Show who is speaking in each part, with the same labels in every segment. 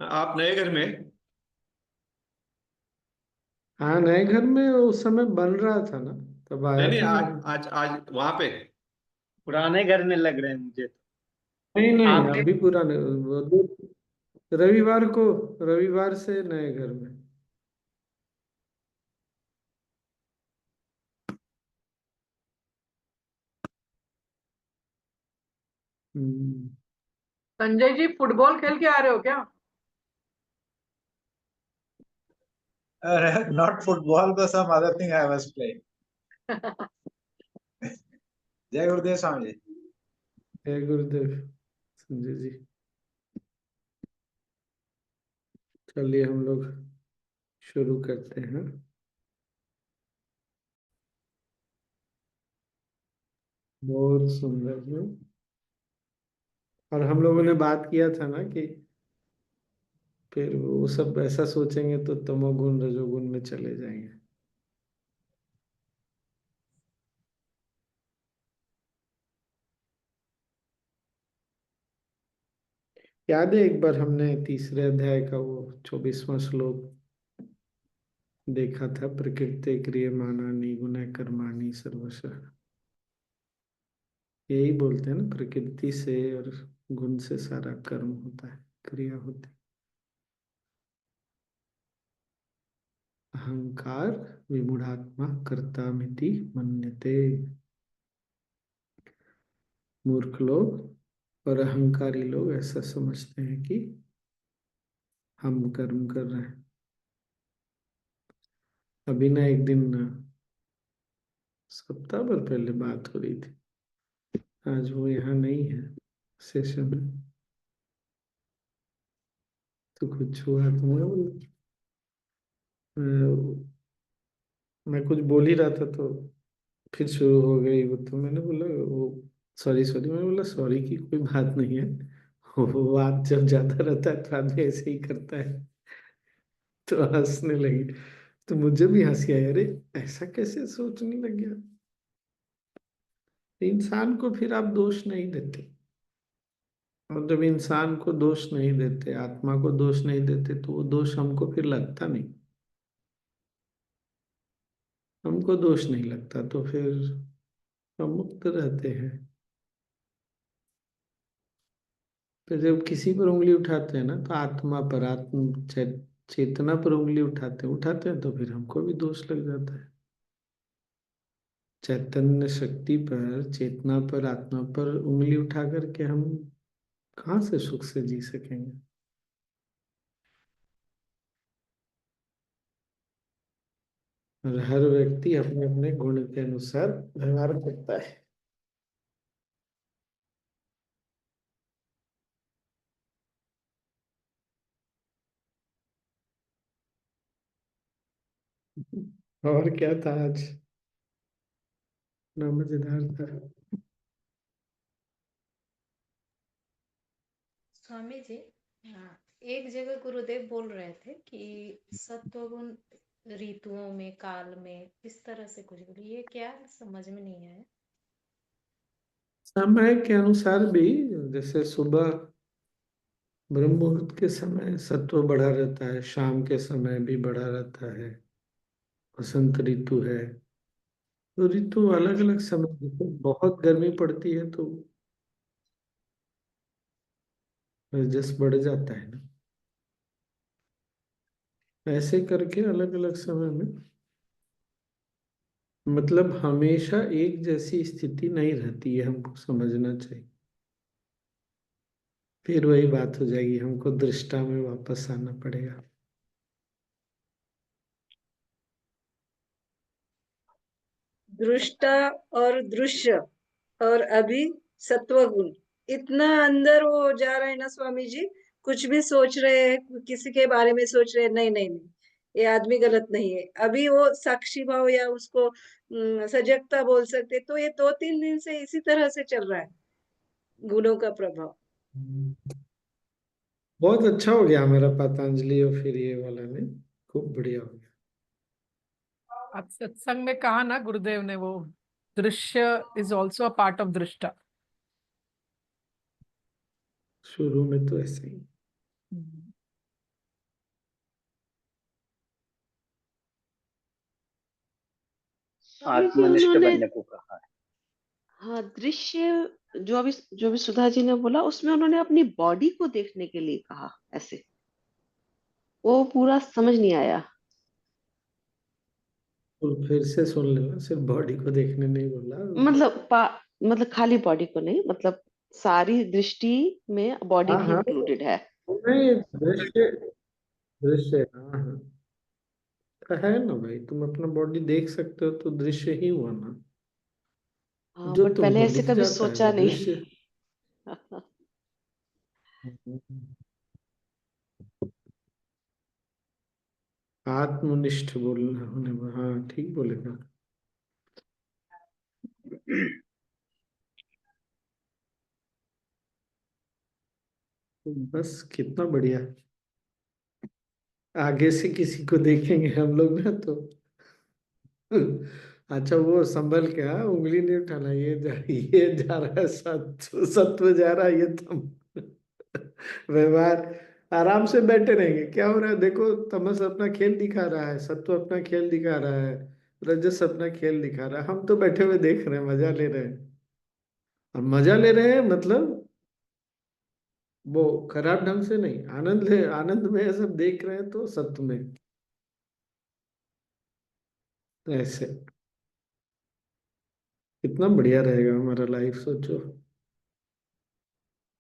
Speaker 1: आप नए घर में?
Speaker 2: हाँ, नए घर में उस समय बन रहा था ना, तब
Speaker 1: नहीं
Speaker 2: आया
Speaker 1: नहीं,
Speaker 2: था
Speaker 1: आज
Speaker 2: मैं।
Speaker 1: आज आज वहां पे।
Speaker 3: पुराने घर में लग रहे हैं मुझे तो।
Speaker 2: नहीं नहीं,
Speaker 3: आपके
Speaker 2: अभी पूरा नहीं, रविवार को, रविवार से नए घर में। हम्म।
Speaker 4: संजय जी, फुटबॉल खेल के आ रहे हो क्या?
Speaker 5: Not football, though some other thing I was playing. जय गुरुदेव स्वामी जी।
Speaker 2: जय गुरुदेव संजय जी। चलिए हम लोग शुरू करते हैं। बहुत सुंदर है। और हम लोगों ने बात किया था ना कि फिर वो सब ऐसा सोचेंगे तो तमोगुण रजोगुण में चले जाएंगे। याद है एक बार हमने तीसरे अध्याय का वो 24वां श्लोक देखा था, प्रकृति क्रियमाणानि गुणः कर्माणि सर्वशः। यही बोलते हैं ना, प्रकृति से और गुण से सारा कर्म होता है, क्रिया होती है। अहंकार विमूढ़ात्मा कर्तामिति मन्यते। मूर्ख लोग और अहंकारी लोग ऐसा समझते हैं कि हम कर्म कर रहे हैं। अभी ना एक दिन सप्ताह भर पहले बात हो रही थी, आज वो यहाँ नहीं है सेशन में, तो कुछ हुआ तो मैं कुछ बोल ही रहा था तो फिर शुरू हो गई वो, तो मैंने बोला वो सॉरी सॉरी, मैंने बोला सॉरी की कोई बात नहीं है। वो बात जब ज्यादा रहता है तो आदमी ऐसे ही करता है। तो हंसने लगी, तो मुझे भी हंसी आई, अरे ऐसा कैसे सोचने लग गया। इंसान को फिर आप दोष नहीं देते, और जब इंसान को दोष नहीं देते, आत्मा को दोष नहीं देते, तो वो दोष हमको फिर लगता नहीं। हमको दोष नहीं लगता तो फिर हम मुक्त रहते हैं। तो जब किसी पर उंगली उठाते हैं ना, तो आत्मा पर, चेतना पर उंगली उठाते हैं तो फिर हमको भी दोष लग जाता है। चैतन्य शक्ति पर, चेतना पर, आत्मा पर उंगली उठा करके हम कहाँ से सुख से जी सकेंगे। और हर व्यक्ति अपने अपने गुण के अनुसार व्यवहार करता है। और क्या था आज, ना मजेदार था।
Speaker 6: स्वामी जी, हाँ, एक जगह गुरुदेव बोल रहे थे कि सत्वगुण ऋतुओं में, काल में, इस तरह से कुछ बोली, ये क्या समझ में नहीं आया।
Speaker 2: समय के अनुसार भी, जैसे सुबह ब्रह्म मुहूर्त के समय सत्व बढ़ा रहता है, शाम के समय भी बढ़ा रहता है, वसंत ऋतु है, तो ऋतु अलग अलग समय, जैसे बहुत गर्मी पड़ती है तो रजस बढ़ जाता है ना। ऐसे करके अलग अलग समय में, मतलब हमेशा एक जैसी स्थिति नहीं रहती है, हमको समझना चाहिए। फिर वही बात हो जाएगी, हमको दृष्टा में वापस आना पड़ेगा।
Speaker 4: दृष्टा और दृश्य और अभी सत्वगुण, इतना अंदर वो जा रहे हैं ना स्वामी जी। कुछ भी सोच रहे हैं, किसी के बारे में सोच रहे हैं, नहीं नहीं नहीं, ये आदमी गलत नहीं है। अभी वो साक्षी भाव या उसको सजगता बोल सकते, तो ये 2-3 दिन से इसी तरह से चल रहा है, गुणों का प्रभाव।
Speaker 2: बहुत अच्छा हो गया मेरा पतंजलि और फिर ये वाला ने, खूब बढ़िया हो गया।
Speaker 7: अब सत्संग में कहा ना गुरुदेव ने, वो दृश्य is also a part of दृष्टा।
Speaker 2: शुरू में तो ऐसे ही।
Speaker 3: आत्मनिष्ठ
Speaker 8: उन्होंने
Speaker 3: बनने को कहा है।
Speaker 8: हाँ दृश्य जो भी सुधा जी ने बोला उसमें उन्होंने अपनी बॉडी को देखने के लिए कहा ऐसे, वो पूरा समझ नहीं आया।
Speaker 2: और फिर से सुन लेना, सिर्फ बॉडी को देखने नहीं बोला।
Speaker 8: मतलब खाली बॉडी को नहीं, मतलब सारी दृष्टि में बॉडी
Speaker 2: हाँ
Speaker 8: भी
Speaker 2: हाँ,
Speaker 8: इंक्लूडेड है।
Speaker 2: नहीं, दृश्य, दृश्य, हाँ हाँ, तो है ना भाई, तुम अपना बॉडी देख सकते हो तो दृश्य ही हुआ ना।
Speaker 8: हाँ
Speaker 2: जो
Speaker 8: बट पहले
Speaker 2: तुमको
Speaker 8: ऐसे
Speaker 2: दिख
Speaker 8: कभी
Speaker 2: जाता है
Speaker 8: सोचा
Speaker 2: वो
Speaker 8: नहीं।
Speaker 2: दृश्य। आत्मनिष्ठ बोलना होने में, हाँ ठीक बोलेगा। तो बस कितना बढ़िया। आगे से किसी को देखेंगे हम लोग ना तो अच्छा, वो संभल के, हाँ, उंगली नहीं उठाना, ये जा रहा है, सत्व सत्व जा रहा है, ये तुम व्यवहार। आराम से बैठे रहेंगे, क्या हो रहा है देखो, तमस अपना खेल दिखा रहा है, सत्व अपना खेल दिखा रहा है, रजस अपना खेल दिखा रहा है, हम तो बैठे हुए देख रहे हैं, मजा ले रहे हैं। और मजा ले रहे हैं मतलब वो खराब ढंग से नहीं, आनंद ले, आनंद में है, सब देख रहे हैं तो सत्व में ऐसे। कितना बढ़िया रहेगा हमारा लाइफ, सोचो।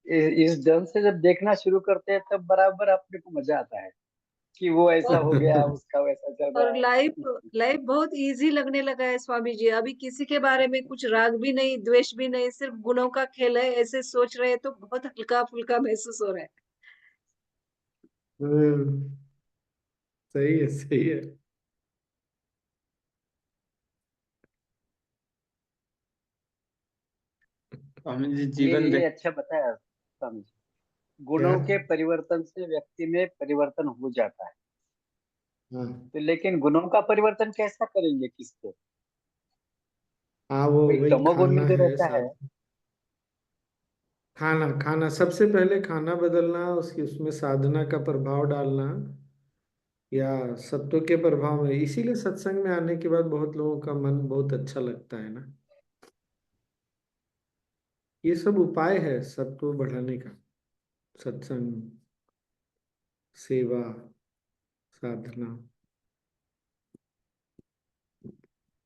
Speaker 3: इस ढंग से जब देखना शुरू करते हैं तब बराबर अपने को मजा आता है कि वो ऐसा
Speaker 4: और
Speaker 3: हो गया, उसका वैसा चल रहा
Speaker 4: और लाइफ
Speaker 3: है।
Speaker 4: लाइफ बहुत इजी लगने लगा है स्वामी जी। अभी किसी के बारे में कुछ राग भी नहीं, द्वेष भी नहीं, सिर्फ गुणों का खेल है, ऐसे सोच रहे हैं तो बहुत हल्का फुल्का महसूस हो रहा है।
Speaker 2: हम्म, सही है, सही है।
Speaker 1: स्वामी जी
Speaker 3: ये
Speaker 1: जीवन
Speaker 3: ये
Speaker 1: देख।
Speaker 3: अच्छा बताया स्वामी जी।
Speaker 2: क्या?
Speaker 3: गुणों के परिवर्तन से व्यक्ति में परिवर्तन हो जाता है,
Speaker 2: हाँ
Speaker 3: तो लेकिन गुणों का परिवर्तन कैसा करेंगे किसको?
Speaker 2: हाँ, वो
Speaker 3: भाई
Speaker 2: वही
Speaker 3: तमोगुण
Speaker 2: खाना
Speaker 3: में जो
Speaker 2: है
Speaker 3: रहता है।
Speaker 2: साथ। खाना खाना सबसे पहले, खाना बदलना, उसकी उसमें साधना का प्रभाव डालना, या सत्व के प्रभाव में। इसीलिए सत्संग में आने के बाद बहुत लोगों का मन बहुत अच्छा लगता है ना। ये सब उपाय है सत्व बढ़ाने का, सत्संग, सेवा, साधना।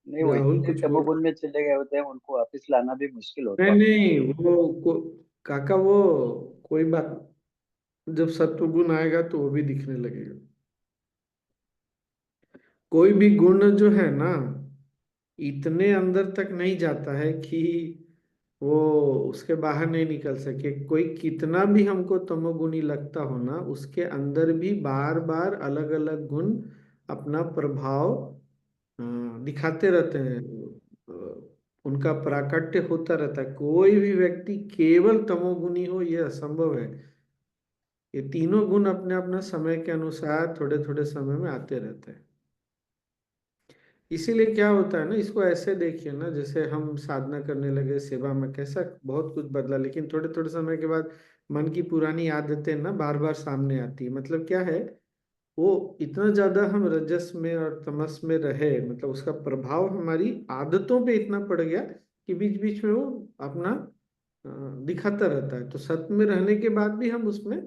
Speaker 3: नहीं, वो
Speaker 2: राहुल
Speaker 3: इतने
Speaker 2: कुछ बोल
Speaker 3: तमोगुण
Speaker 2: रहा
Speaker 3: में चले गए होते हैं, उनको वापस लाना भी मुश्किल
Speaker 2: है?
Speaker 3: होता
Speaker 2: नहीं
Speaker 3: है।
Speaker 2: नहीं, काका वो कोई बात, जब सत्व गुण आएगा तो वो भी दिखने लगेगा। कोई भी गुण जो है ना, इतने अंदर तक नहीं जाता है कि वो उसके बाहर नहीं निकल सके। कोई कितना भी हमको तमोगुणी लगता हो ना, उसके अंदर भी बार बार अलग अलग गुण अपना प्रभाव दिखाते रहते हैं। उनका प्राकट्य होता रहता है। कोई भी व्यक्ति केवल तमोगुणी हो, यह असंभव है। ये तीनों गुण अपने अपने समय के अनुसार थोड़े थोड़े समय में आते रहते हैं। इसीलिए क्या होता है ना, इसको ऐसे देखिए ना, जैसे हम साधना करने लगे, सेवा में कैसा बहुत कुछ बदला, लेकिन थोड़े थोड़े समय के बाद मन की पुरानी आदतें ना बार बार सामने आती है। मतलब क्या है, वो इतना ज्यादा हम रजस में और तमस में रहे, मतलब उसका प्रभाव हमारी आदतों पे इतना पड़ गया कि बीच बीच में वो अपना दिखाता रहता है। तो सत्य में रहने के बाद भी हम उसमें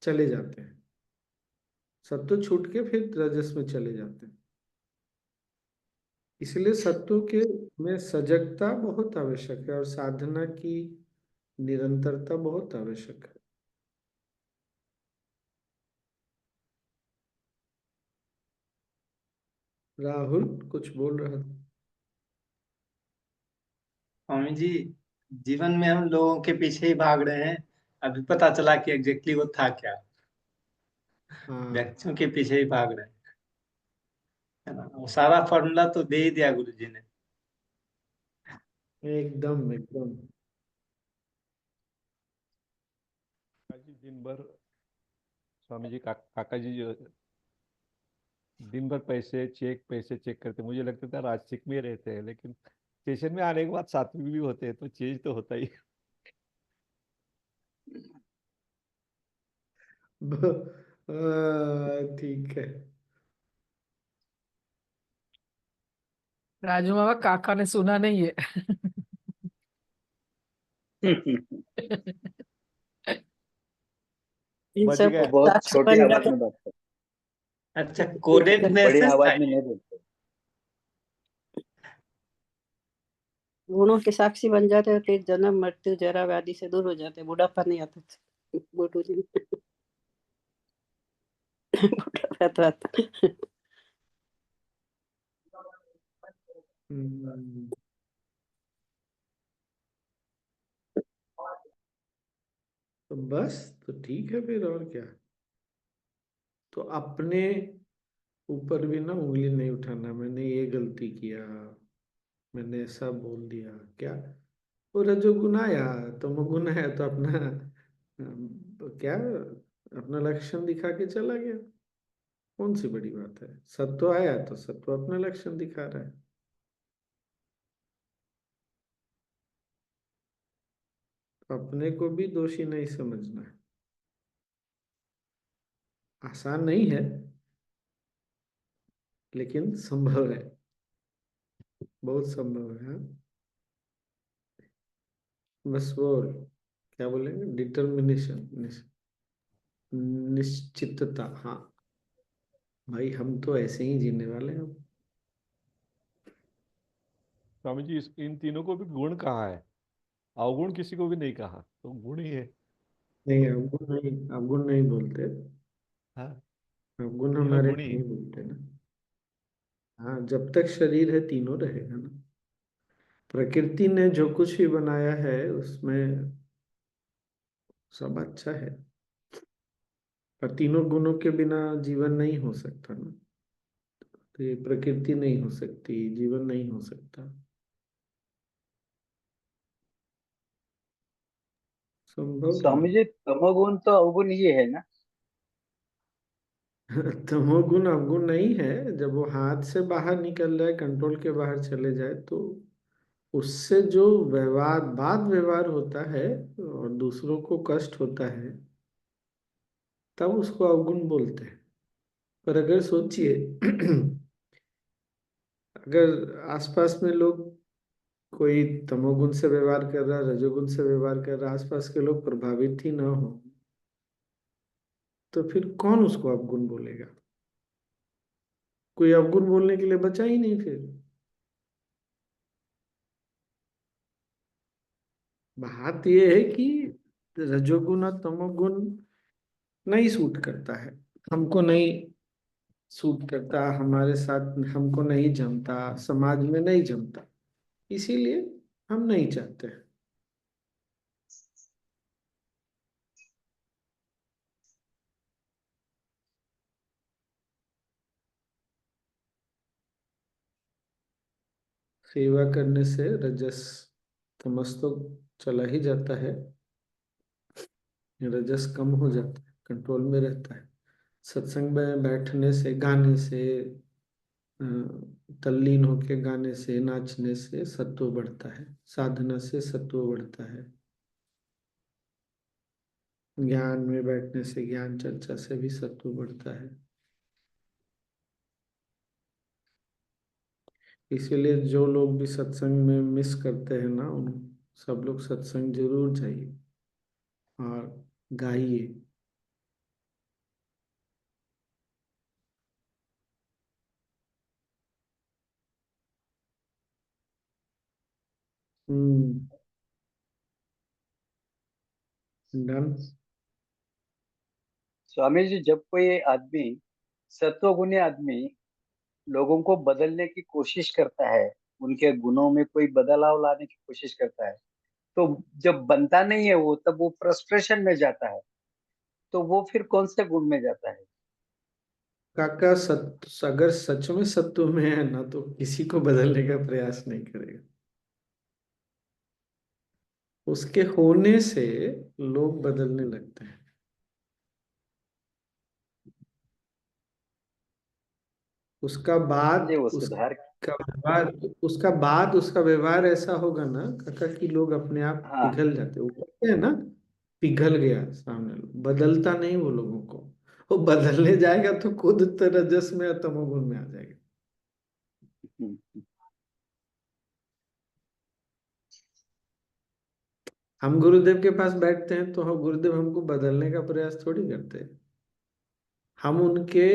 Speaker 2: चले जाते हैं, सत्व छूट के फिर रजस में चले जाते हैं। इसलिए सत्व के में सजगता बहुत आवश्यक है, और साधना की निरंतरता बहुत आवश्यक है। राहुल कुछ बोल रहा था?
Speaker 1: स्वामी जी, जीवन में हम लोगों के पीछे ही भाग रहे हैं। अभी पता चला कि एग्जैक्टली वो था क्या।
Speaker 2: हाँ,
Speaker 1: व्यक्तियों के पीछे ही भाग रहे हैं, है ना। वो सारा फॉर्मूला तो दे ही दिया गुरु जी ने।
Speaker 2: एकदम एकदम।
Speaker 9: काका जी दिन भर, स्वामी जी काका जी जो दिन भर पैसे चेक करते, मुझे लगता था राजसिक में रहते हैं, लेकिन स्टेशन में आने के बाद सात्विक भी होते हैं, तो चेंज तो होता ही।
Speaker 2: ठीक है।
Speaker 7: राजू मामा काका ने सुना नहीं है।
Speaker 10: इन
Speaker 9: बच
Speaker 10: सब
Speaker 9: गए।
Speaker 3: वो बहुत
Speaker 10: साक्षी
Speaker 3: छोटी
Speaker 10: बन
Speaker 3: आवाज
Speaker 10: जाते
Speaker 3: में बात करते
Speaker 1: अच्छा,
Speaker 10: हैं।
Speaker 3: हैं, बड़ी
Speaker 1: कोडेडनेस था
Speaker 3: आवाज में
Speaker 1: ये।
Speaker 3: नहीं बोलते।
Speaker 10: गुणों के साक्षी बन जाते हैं, फिर जन्म मृत्यु जरा व्याधि से दूर हो जाते हैं, बुढ़ापा नहीं आता। बुढ़ू जी बुढ़ापा तो आता।
Speaker 2: हम्म, तो बस, तो ठीक है फिर, और क्या। तो अपने ऊपर भी ना उंगली नहीं उठाना, मैंने ये गलती किया, मैंने ऐसा बोल दिया, क्या। वो रजोगुण आया, तमोगुण आया तो अपना क्या, अपना लक्षण दिखा के चला गया। कौन सी बड़ी बात है, सत्व आया तो सत्व अपना लक्षण दिखा रहा है। अपने को भी दोषी नहीं समझना है। आसान नहीं है, लेकिन संभव है, बहुत संभव है। हाँ? बस वो क्या बोलेंगे, डिटर्मिनेशन, निश्चितता। हाँ भाई, हम तो ऐसे ही जीने वाले हैं।
Speaker 9: स्वामी जी, इन तीनों को भी गुण कहा है, अवगुण किसी को भी नहीं कहा, तो गुण ही है।
Speaker 2: नहीं, अवगुण नहीं, अवगुण नहीं बोलते।
Speaker 9: हाँ,
Speaker 2: अवगुण
Speaker 9: तीनों
Speaker 2: हमारे
Speaker 9: गुण ही
Speaker 2: नहीं
Speaker 9: है।
Speaker 2: बोलते ना। हाँ, जब तक शरीर है तीनों रहेगा ना। प्रकृति ने जो कुछ भी बनाया है उसमें सब अच्छा है, पर तीनों गुणों के बिना जीवन नहीं हो सकता ना। तो ये प्रकृति नहीं हो सकती, जीवन नहीं हो सकता, संभव नहीं
Speaker 3: स्वामी जी, तमोगुण तो अवगुण ही है ना?
Speaker 2: है। तमोगुण अवगुण नहीं है, जब वो हाथ से बाहर निकल जाए, कंट्रोल के बाहर चले जाए, तो उससे जो व्यवहार, बाद व्यवहार होता है और दूसरों को कष्ट होता है, तब उसको अवगुण बोलते हैं। पर अगर सोचिए, अगर आसपास में लोग, कोई तमोगुण से व्यवहार कर रहा, रजोगुण से व्यवहार कर रहा, आसपास के लोग प्रभावित ही ना हो, तो फिर कौन उसको अवगुण बोलेगा। कोई अवगुण बोलने के लिए बचा ही नहीं फिर। बात यह है कि रजोगुण और तमोगुण नहीं सूट करता है, हमको नहीं सूट करता, हमारे साथ हमको नहीं जमता, समाज में नहीं जमता, इसीलिए हम नहीं चाहते। सेवा करने से रजस, तमस तो चला ही जाता है, रजस कम हो जाता है, कंट्रोल में रहता है। सत्संग में बैठने से, गाने से, अ, तल्लीन होके गाने से, नाचने से सत्व बढ़ता है, साधना से सत्व बढ़ता है, ज्ञान में बैठने से, ज्ञान चर्चा से भी सत्व बढ़ता है। इसीलिए जो लोग भी सत्संग में मिस करते हैं ना, उन सब लोग सत्संग जरूर जाइए और गाइए। हम्म, डन।
Speaker 3: स्वामी जी, जब कोई आदमी, सत्वगुणी आदमी, लोगों को बदलने की कोशिश करता है, उनके गुणों में कोई बदलाव लाने की कोशिश करता है, तो जब बनता नहीं है वो, तब वो फ्रस्ट्रेशन में जाता है, तो वो फिर कौन से गुण में जाता है?
Speaker 2: काका, अगर सच में सत्व में है ना, तो किसी को बदलने का प्रयास नहीं करेगा। उसके होने से लोग बदलने लगते हैं। उसका
Speaker 3: इसलिए
Speaker 2: बाद
Speaker 3: वो सुधार।
Speaker 2: उसका व्यवहार, उसका बाद उसका व्यवहार ऐसा होगा ना काका, कि लोग अपने आप
Speaker 3: हाँ।
Speaker 2: पिघल जाते हैं। वो कहते हैं ना, पिघल गया सामने, लोग बदलता नहीं वो लोगों को। वो बदलने जाएगा तो खुद रजस में या तमोगुण में आ जाएगा।
Speaker 3: हम्म,
Speaker 2: हम गुरुदेव के पास बैठते हैं तो हम गुरुदेव हमको बदलने का प्रयास थोड़ी करते हैं। हम उनके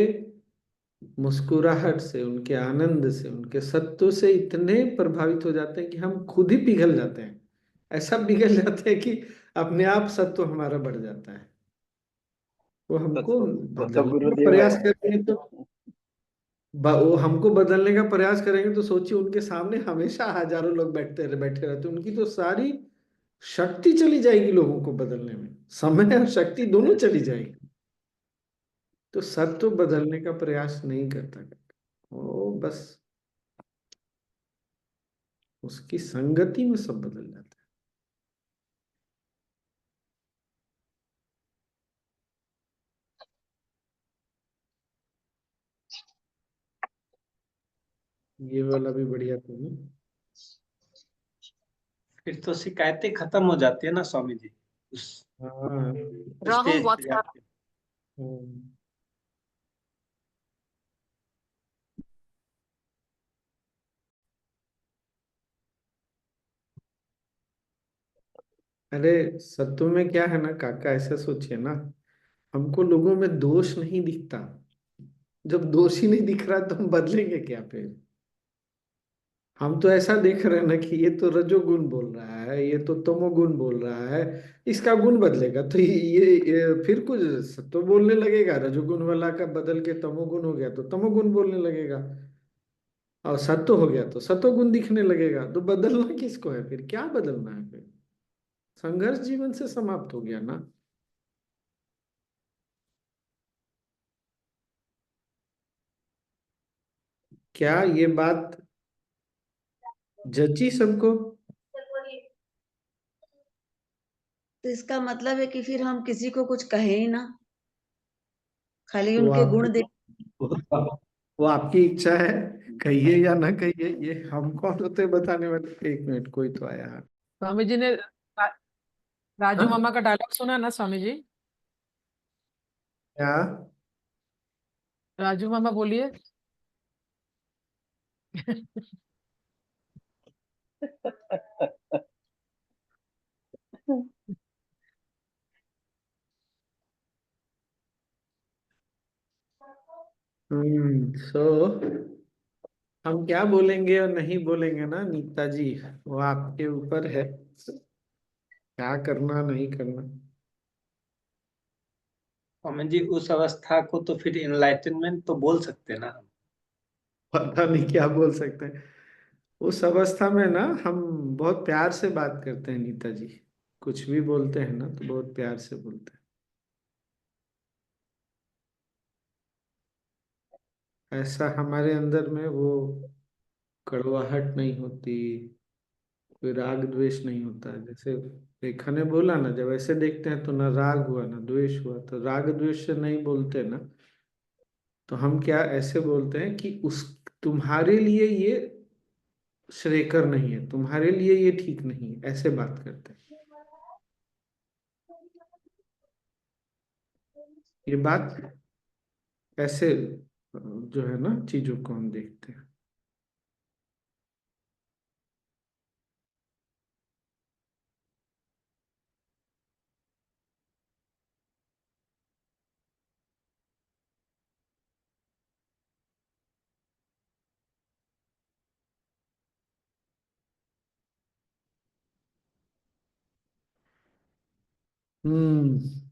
Speaker 2: मुस्कुराहट से, उनके आनंद से, उनके सत्व से इतने प्रभावित हो जाते हैं कि हम खुद ही पिघल जाते हैं। ऐसा पिघल जाते हैं कि अपने आप सत्व हमारा बढ़ जाता है। वो हमको
Speaker 3: वो तो
Speaker 2: बदलने का
Speaker 3: गुरुदेव
Speaker 2: प्रयास
Speaker 3: है।
Speaker 2: करेंगे तो वो हमको बदलने का प्रयास करेंगे तो सोचिए, उनके सामने हमेशा हजारों लोग बैठे बैठे रहते हैं, उनकी तो सारी शक्ति चली जाएगी लोगों को बदलने में, समय और शक्ति दोनों चली जाएगी। तो सत्व बदलने का प्रयास नहीं करता, वो बस उसकी संगति में सब बदल जाता है। ये वाला भी बढ़िया था ना।
Speaker 1: फिर तो शिकायतें खत्म हो जाती है ना स्वामी जी, उस
Speaker 2: हाँ।
Speaker 7: राहुल
Speaker 1: स्टेज पे
Speaker 7: व्हाट्सएप।
Speaker 1: जाके।
Speaker 2: हम्म। अरे सत्व में क्या है ना काका, ऐसा सोचिए ना, हमको लोगों में दोष नहीं दिखता। जब दोष ही नहीं दिख रहा तो हम बदलेंगे क्या फिर? हम तो ऐसा देख रहे हैं ना कि ये तो रजोगुण बोल रहा है, ये तो तमोगुण बोल रहा है, इसका गुण बदलेगा तो ये फिर कुछ सत्व बोलने लगेगा, रजोगुण वाला का बदल के तमोगुण हो गया तो तमोगुण बोलने लगेगा, और सत्व हो गया तो सत्वगुण दिखने लगेगा। तो बदलना किसको है फिर? क्या बदलना है फिर? संघर्ष जीवन से समाप्त हो गया ना। क्या ये बात जची सबको?
Speaker 4: तो इसका मतलब है कि फिर हम किसी को कुछ कहे ही ना, खाली
Speaker 2: तो
Speaker 4: उनके
Speaker 2: आप,
Speaker 4: गुण देख।
Speaker 2: वो आपकी इच्छा है, कहिए या ना कहिए, ये हम कौन होते हैं बताने वाले। एक मिनट, कोई तो आया।
Speaker 7: स्वामी जी ने राजू
Speaker 2: हाँ?
Speaker 7: मामा का डायलॉग सुना ना स्वामी जी?
Speaker 2: क्या?
Speaker 7: राजू मामा बोलिए।
Speaker 2: सो हम क्या बोलेंगे और नहीं बोलेंगे ना नीता जी, वो आपके ऊपर है, क्या करना नहीं करना।
Speaker 1: स्वामी जी उस अवस्था को तो फिर इनलाइटनमेंट तो बोल सकते हैं ना हम।
Speaker 2: पता नहीं क्या बोल सकते हैं। उस अवस्था में ना हम बहुत प्यार से बात करते हैं नीता जी, कुछ भी बोलते हैं ना तो बहुत प्यार से बोलते हैं। ऐसा हमारे अंदर में वो कड़वाहट नहीं होती, कोई राग द्वेष नहीं होता है। जैसे रेखा ने बोला ना, जब ऐसे देखते हैं तो ना राग हुआ ना द्वेष हुआ, तो राग द्वेष से नहीं बोलते ना, तो हम क्या ऐसे बोलते हैं कि उस तुम्हारे लिए ये श्रेयकर नहीं है, तुम्हारे लिए ये ठीक नहीं है, ऐसे बात करते हैं। ये बात ऐसे जो है ना चीजों को हम देखते हैं। हम्म।